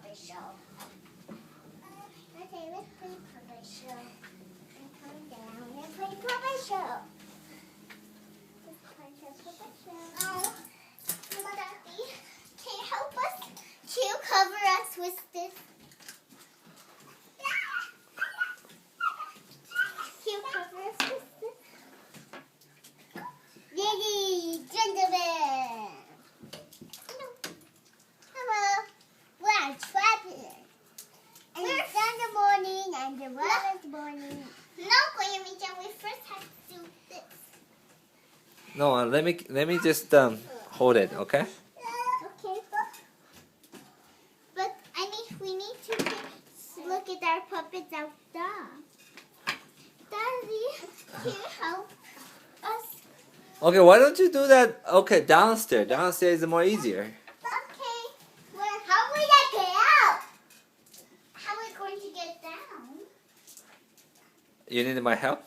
puppet show. Okay, let's play puppet show. And come down and play puppet show. Let's play puppet show. Oh, Daddy, can you help us to cover us with this? Can you cover us with this? Ladies, gentlemen. Hello. We're traveling. And it's Sunday morning and the weather's morning. No, Kuya-chan, we first have to do this. No, let me just hold it, okay? Okay. But we need to look at our puppets out there. Daddy, can you help us? Okay, why don't you do that? Okay, downstairs. Downstairs is more easier. Okay. Well, how will I get out? How are we going to get down? You need my help?